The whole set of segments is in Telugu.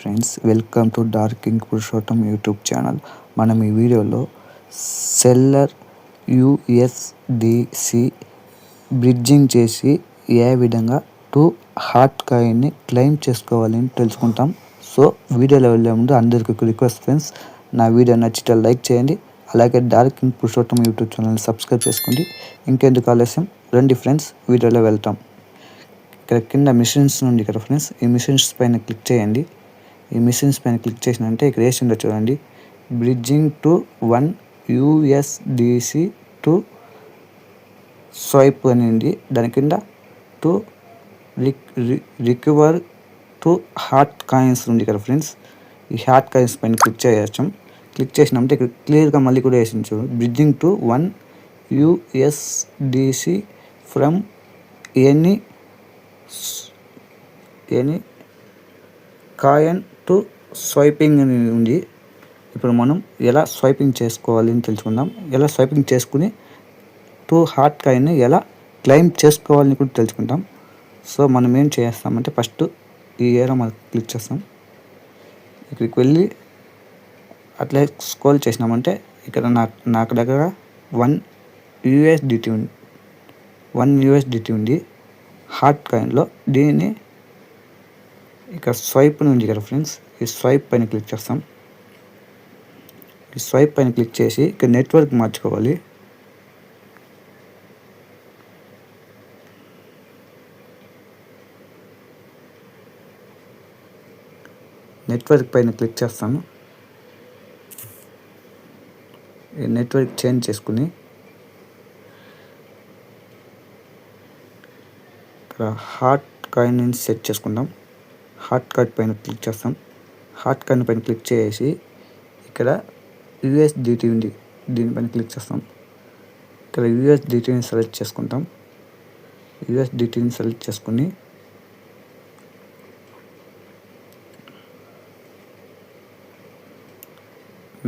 Friends, welcome to dark ink Purushottam YouTube channel. మనం ఈ వీడియోలో సెల్లర్ యూఎస్డిసి బ్రిడ్జింగ్ చేసి ఏ విధంగా టు హాట్ కాయిన్ని క్లెయిమ్ చేసుకోవాలని తెలుసుకుంటాం. సో వీడియోలో వెళ్ళే ముందు అందరికీ ఒక రిక్వెస్ట్ ఫ్రెండ్స్, నా వీడియో నచ్చితే లైక్ చేయండి, అలాగే డార్క్ ఇంక్ పురుషోత్తం యూట్యూబ్ ఛానల్ని సబ్స్క్రైబ్ చేసుకోండి. ఇంకెందుకు ఆలస్యం, రండి ఫ్రెండ్స్ వీడియోలో వెళ్తాం. ఇక్కడ కింద మిషన్స్ నుండి ఇక్కడ ఫ్రెండ్స్ ఈ మిషన్స్ పైన క్లిక్ చేయండి. ఈ మిషన్స్ పైన క్లిక్ చేసినంటే ఇక్కడ వేసిందో చూడండి, bridging to 1 USDC to swipe అని ఉంది. దాని కింద to recover to hot coins ఉంది కదా ఫ్రెండ్స్. ఈ హాట్ కాయిన్స్ పైన క్లిక్ చేయొచ్చు. క్లిక్ చేసినామంటే ఇక్కడ క్లియర్గా మళ్ళీ కూడా వేసింది చూడండి, bridging to 1 USDC from any coin to swiping అని ఉంది. ఇప్పుడు మనం ఎలా స్వైపింగ్ చేసుకోవాలి అని తెలుసుకుందాం. ఎలా స్వైపింగ్ చేసుకుని టు హాట్ కాయిన్ ఎలా క్లెయిమ్ చేసుకోవాలని కూడా తెలుసుకుంటాం. సో మనం ఏం చేస్తామంటే ఫస్ట్ ఈ ఏరియా మనం క్లిక్ చేస్తాం. ఇక్కడికి వెళ్ళి అట్లే స్క్రోల్ చేసినామంటే ఇక్కడ నాకు దగ్గర 1 USDT ఉంది హాట్ కాయిన్లో. దీన్ని ఇక్కడ స్వైప్ ఉంది కదా ఫ్రెండ్స్, ఈ స్వైప్ పైన క్లిక్ చేస్తాం. ఈ స్వైప్ పైన క్లిక్ చేసి ఇక్కడ నెట్వర్క్ మార్చుకోవాలి. నెట్వర్క్ పైన క్లిక్ చేస్తాను. ఈ నెట్వర్క్ చేంజ్ చేసుకుని ఇక్కడ హాట్ కాయిన్ సెట్ చేసుకుందాం. హాట్ కాయిన్ పైన క్లిక్ చేస్తాం. హాట్ కాయిన్ పైన క్లిక్ చేసి ఇక్కడ USDT ఉంది, దీనిపైన క్లిక్ చేస్తాం. ఇక్కడ USDTని సెలెక్ట్ చేసుకుంటాం. USDTని సెలెక్ట్ చేసుకుని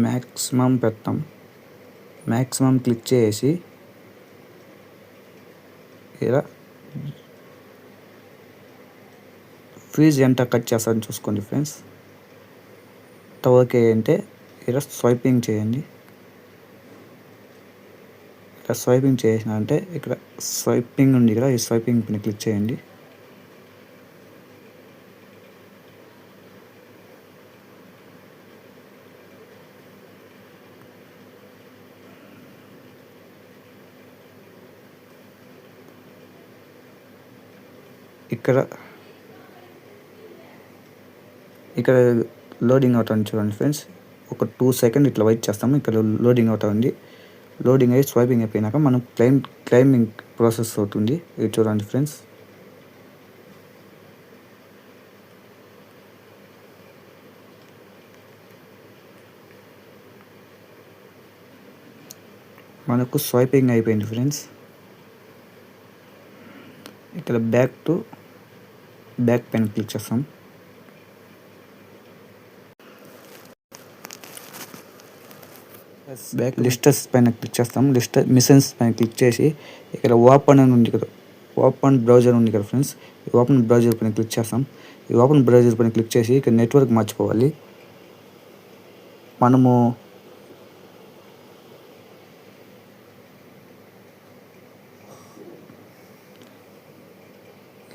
మ్యాక్సిమం పెడతాం. మ్యాక్సిమం క్లిక్ చేసి ఇలా ఫీజ్ ఎంత కట్ చేస్తారని చూసుకోండి ఫ్రెండ్స్. ఓకే అంటే ఇలా స్వైపింగ్ చేయండి. ఇలా స్వైపింగ్ చేసిన అంటే ఇక్కడ స్వైపింగ్ ఉంది కదా, ఈ స్వైపింగ్ పైన క్లిక్ చేయండి. ఇక్కడ లోడింగ్ అవుతుంది చూడండి ఫ్రెండ్స్. ఒక 2 సెకండ్ ఇట్లా వెయిట్ చేస్తాము. ఇక్కడ లోడింగ్ అవుతుంది. లోడింగ్ అయ్యి స్వైపింగ్ అయిపోయినాక మనం క్లెయిమింగ్ ప్రాసెస్ అవుతుంది. ఇది చూడండి ఫ్రెండ్స్. మనకు స్వైపింగ్ అయిపోయింది ఫ్రెండ్స్. ఇక్కడ బ్యాక్ పైన క్లిక్ చేస్తాం. బ్యాక్ లిస్టర్స్ పైన క్లిక్ చేస్తాం. మిషన్స్ పైన క్లిక్ చేసి ఇక్కడ ఓపెన్ అని ఉంది కదా, ఓపెన్ బ్రౌజర్ ఉంది కదా ఫ్రెండ్స్. ఈ ఓపెన్ బ్రౌజర్ పైన క్లిక్ చేస్తాం. ఈ ఓపెన్ బ్రౌజర్ పైన క్లిక్ చేసి ఇక్కడ నెట్వర్క్ మార్చుకోవాలి. మనము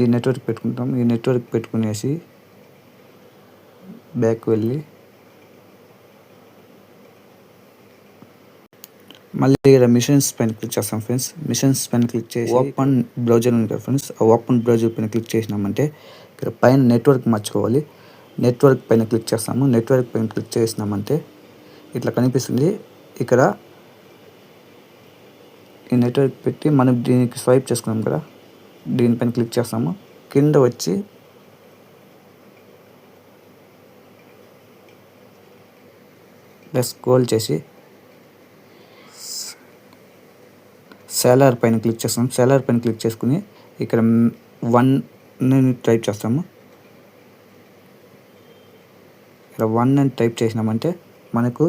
ఈ నెట్వర్క్ పెట్టుకుంటాం. ఈ నెట్వర్క్ పెట్టుకునేసి బ్యాక్ వెళ్ళి మళ్ళీ ఇక్కడ మిషన్స్ పైన క్లిక్ చేస్తాం ఫ్రెండ్స్. మిషన్స్ పైన క్లిక్ చేసి ఓపెన్ బ్రౌజర్ ఉంది కదా ఫ్రెండ్స్, ఆ ఓపెన్ బ్రౌజర్ పైన క్లిక్ చేసినామంటే ఇక్కడ పైన నెట్వర్క్ మార్చుకోవాలి. నెట్వర్క్ పైన క్లిక్ చేస్తాము. నెట్వర్క్ పైన క్లిక్ చేసినామంటే ఇట్లా కనిపిస్తుంది. ఇక్కడ ఈ నెట్వర్క్ పెట్టి మనం దీనికి స్వైప్ చేసుకున్నాం కదా, దీనిపైన క్లిక్ చేస్తాము. కింద వచ్చి స్క్రోల్ చేసి సెల్లర్ పైన క్లిక్ చేస్తాం. సెల్లర్ పైన క్లిక్ చేసుకుని ఇక్కడ 1 టైప్ చేస్తాము. ఇక్కడ 1 అని టైప్ చేసినామంటే మనకు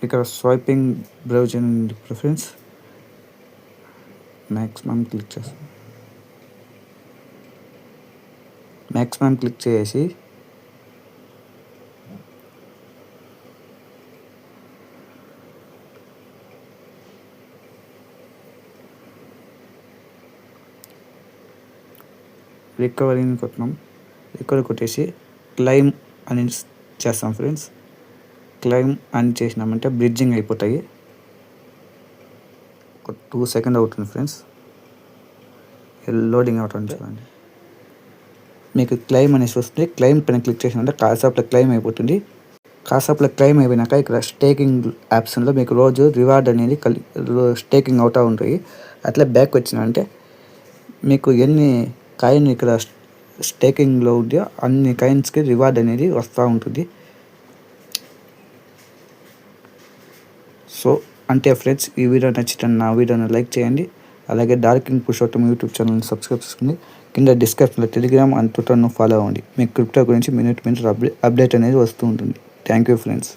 ఇక్కడ swiping browser preference maximum click చేస్తాం. మ్యాక్సిమం క్లిక్ చేసి రికవరీని కొట్టినాం. రికవరీ కొట్టేసి క్లైమ్ అని చేస్తాం ఫ్రెండ్స్. క్లైమ్ అని చేసినామంటే బ్రిడ్జింగ్ అయిపోతాయి. ఒక 2 సెకండ్ అవుతుంది ఫ్రెండ్స్. లోడింగ్ అవుతుంది చూడండి. మీకు క్లైమ్ అనేసి వస్తుంది. క్లైమ్ పైన క్లిక్ చేసినంటే కాసేపులో క్లైమ్ అయిపోతుంది. కాసేపులో క్లైమ్ అయిపోయినాక ఇక్కడ స్టేకింగ్ ఆప్షన్లో మీకు రోజు రివార్డ్ అనేది స్టేకింగ్ అవుతూ ఉంటాయి. అట్లా బ్యాక్ వచ్చినంటే మీకు ఎన్ని కాయిన్ ఇక్కడ స్టేకింగ్లో ఉంటే అన్ని కాయిన్స్కి రివార్డ్ అనేది వస్తూ ఉంటుంది. సో అంటే ఫ్రెండ్స్, ఈ వీడియో నచ్చితే నా వీడియోని లైక్ చేయండి. అలాగే డార్కింగ్ పురుషోత్తం యూట్యూబ్ ఛానల్ని సబ్స్క్రైబ్ చేసుకోండి. కింద డిస్క్రిప్షన్లో టెలిగ్రామ్ అండ్ ట్విట్టర్ను ఫాలో అవ్వండి. మీకు క్రిప్టో గురించి మినిట్ అప్డేట్ అనేది వస్తూ ఉంటుంది. Thank you friends.